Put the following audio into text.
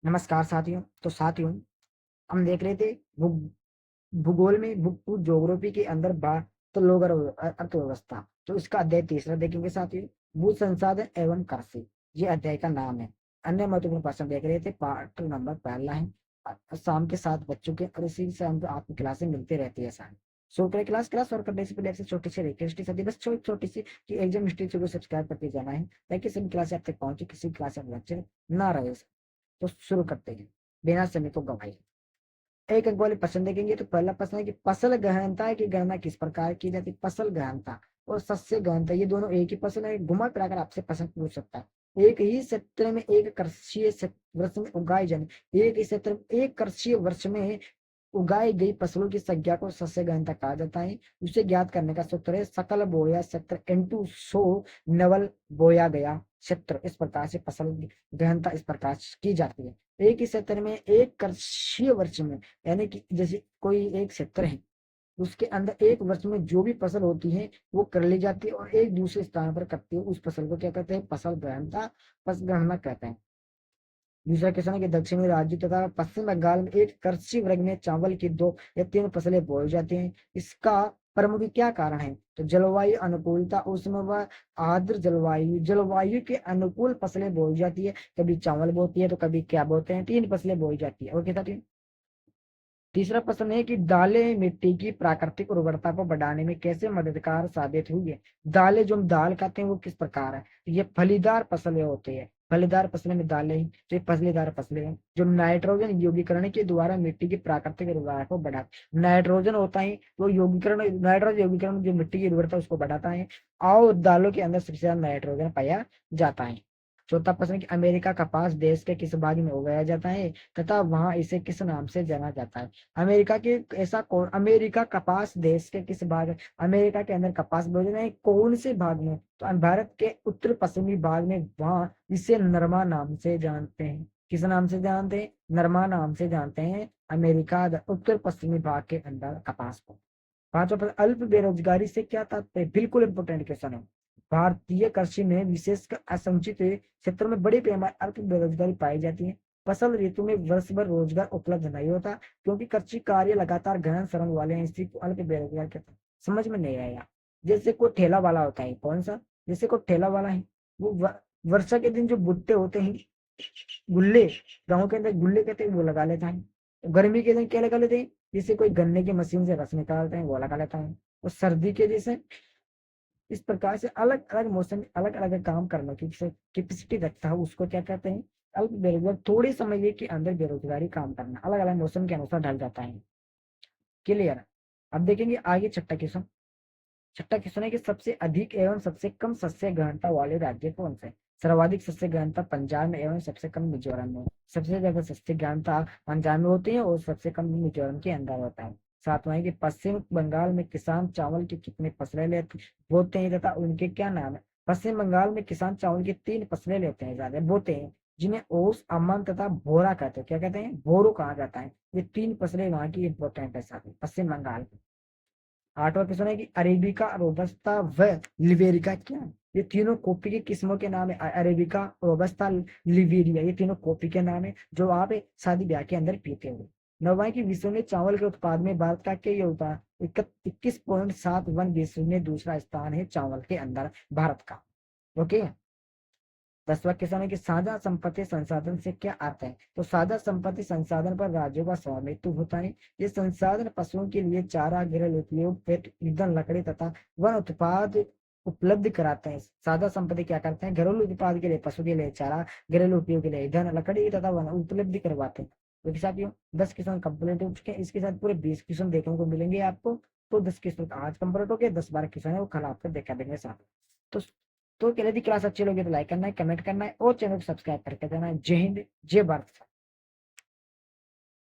नमस्कार साथियों। तो साथियों, हम देख रहे थे भूगोल में बुक टू ज्योग्राफी के अंदर बात तो लोग अर्थव्यवस्था। तो इसका अध्याय तीसरा देखेंगे साथियों, भू संसाधन एवं कृषि। ये अध्याय का नाम है। अन्य महत्वपूर्ण प्रश्न देख रहे थे। पार्ट नंबर पहला है शाम के 7 बज चुके और इसी से हम आपकी क्लासें मिलती रहती है सारी। सो क्लास क्लास और करने से पहले आपसे छोटी सी रिक्वेस्ट है, बस छोटी सी कि एग्जाम हिस्ट्री को सब्सक्राइब करते जाना है ताकि सभी क्लास आप तक पहुंचे, किसी क्लास में बच्चे ना रहे। तो शुरू करते हैं बिना समय को गवाए। एक एक वाले प्रश्न देखेंगे। तो पहला प्रश्न है कि फसल गहनता की गणना किस प्रकार की जाती है। फसल गहनता और सस्य गहनता ये दोनों एक ही प्रश्न है। घुमा फिरा कर आपसे प्रश्न पूछ सकता है। एक ही क्षेत्र में एक कृषि वर्ष में उगाई जाने एक ही क्षेत्र में एक कृषि वर्ष में उगाई गई फसलों की संख्या को सस्य गहनता कहा जाता है। उसे ज्ञात करने का सूत्र है सकल बोया क्षेत्र इंटू 100 नवल बोया गया क्षेत्र। इस प्रकार से फसल की गहनता इस प्रकार की जाती है। एक ही क्षेत्र में एक कृषि वर्ष में, यानी कि जैसे कोई एक क्षेत्र है उसके अंदर एक वर्ष में जो भी फसल होती है वो कर ली जाती है और एक दूसरे स्थान पर करती है, उस फसल को क्या कहते हैं, फसल गहनता, फसल गणना कहते हैं। दूसरा क्वेश्चन है कि दक्षिणी राज्य तथा पश्चिम बंगाल में एक कृषि वर्ग में चावल की 2 या 3 फसलें बोई जाती हैं। इसका प्रमुख क्या कारण है। तो जलवायु अनुकूलता, उष्ण व आर्द्र जलवायु, जलवायु के अनुकूल फसलें बोई जाती है। कभी चावल बोती है तो कभी क्या बोते हैं, 3 फसलें बोई जाती है। ओके साथियों। तीसरा प्रश्न है कि दालें मिट्टी की प्राकृतिक उर्वरता को बढ़ाने में कैसे मददगार साबित हुई है। दालें जो हम दाल खाते हैं वो किस प्रकार है। ये फलीदार फसलें होती है। फलीदार फसलें में दालें ही तो ये फलीदार फसलें हैं जो नाइट्रोजन यौगीकरण के द्वारा मिट्टी की प्राकृतिक उर्वरता को बढ़ाते। नाइट्रोजन होता है वो यौगीकरण, नाइट्रोजन यौगीकरण जो मिट्टी की उर्वरता उसको बढ़ाता है और दालों के अंदर सबसे ज्यादा नाइट्रोजन पाया जाता है। चौथा प्रश्न कि अमेरिका कपास देश के किस भाग में उगाया जाता है तथा वहां इसे किस नाम से जाना जाता है। अमेरिका के ऐसा कौन, अमेरिका कपास देश के किस भाग, अमेरिका के अंदर कपास बोले हैं कौन से भाग में, तो भारत के उत्तर पश्चिमी भाग में, वहां इसे नरमा नाम से जानते हैं। किस नाम से जानते हैं, नरमा नाम से जानते हैं अमेरिका उत्तर पश्चिमी भाग के अंदर कपास को। पांचवा प्रश्न, अल्प बेरोजगारी से क्या तात्पर्य। बिल्कुल इंपोर्टेंट क्वेश्चन है। भारतीय कृषि में विशेषकर असंचित क्षेत्रों में बड़े पैमाने अल्प बेरोजगारी पाई जाती है। फसल ऋतु में वर्ष भर रोजगार उपलब्ध नहीं होता क्योंकि कृषि कार्य लगातार गहन श्रम वाले हैं, इसी को अल्प बेरोजगार कहते हैं। समझ में नहीं आया। जैसे कोई ठेला वाला होता है, कौन सा, जैसे कोई ठेला वाला है वो वर्षा के दिन जो भुट्टे होते हैं, गुल्ले, गाँव के अंदर गुल्ले कहते हैं, वो लगा लेता है। गर्मी के दिन क्या लगा लेते हैं, जैसे कोई गन्ने की मशीन से रस निकालते हैं वो लगा लेता है। और सर्दी के जैसे इस प्रकार से अलग अलग मौसम में अलग अलग काम करने की कैपेसिटी रखता है, उसको क्या कहते हैं, अल्प बेरोजगार। थोड़े समय के अंदर बेरोजगारी काम करना, अलग अलग मौसम के अनुसार ढल जाता है। क्लियर। अब देखेंगे आगे छठा क्वेश्चन। छठा क्वेश्चन है कि सबसे अधिक एवं सबसे कम सस्य गहनता वाले राज्य कौन से। सर्वाधिक सस्य गहनता पंजाब में एवं सबसे कम मिजोरम में। सबसे ज्यादा सस्य गहनता पंजाब में होती है और सबसे कम मिजोरम के अंदर होता है। सातवां है कि पश्चिम बंगाल में किसान चावल की कितनी फसलें लेते बोते हैं तथा उनके क्या नाम है। पश्चिम बंगाल में किसान चावल की 3 फसलें लेते हैं, ज्यादा बोते हैं, जिन्हें ओस, अमन तथा भोरा कहते हैं। क्या कहते हैं, भोरो कहा जाता है। ये 3 फसलें वहां की इंपॉर्टेंट है साथ में पश्चिम बंगाल की। आठवां क्वेश्चन है कि अरेबिका, रोबस्ता व लिवेरिका क्या है? ये तीनों कॉफी की किस्मों के नाम है। अरेबिका, रोबस्ता, लिवेरिया, ये तीनों कॉफी के नाम है जो आप शादी ब्याह के अंदर पीते हो। नौवां की विश्व में चावल के उत्पाद में भारत का क्या योगदान। 21.71 विश्व में दूसरा स्थान है चावल के अंदर भारत का। ओके। 10वां क्वेश्चन है कि साझा संपत्ति संसाधन से क्या अर्थ है। तो साझा संपत्ति संसाधन पर राज्यों का स्वामित्व होता है। ये संसाधन पशुओं के लिए चारा, घरेलू उपयोग, पेट, ईंधन, लकड़ी तथा वन उत्पाद उपलब्ध कराते हैं। साझा संपत्ति क्या करते हैं, घरेलू उत्पाद के लिए पशु के लिए चारा, घरेलू उपयोग के लिए ईंधन, लकड़ी तथा वन उपलब्ध करवाते हैं। तो साथियों 10 क्वेश्चन कंप्लीट हो चुके हैं। इसके साथ पूरे 20 क्वेश्चन देखने को मिलेंगे आपको। तो 10 क्वेश्चन आज कंप्लीट हो गए, 10-12 क्वेश्चन है वो कल आपको देखा देंगे साथ। तो तो यदि क्लास अच्छी लगी तो लाइक करना है, कमेंट करना है और चैनल को सब्सक्राइब करके देना है। जय हिंद, जय भारत।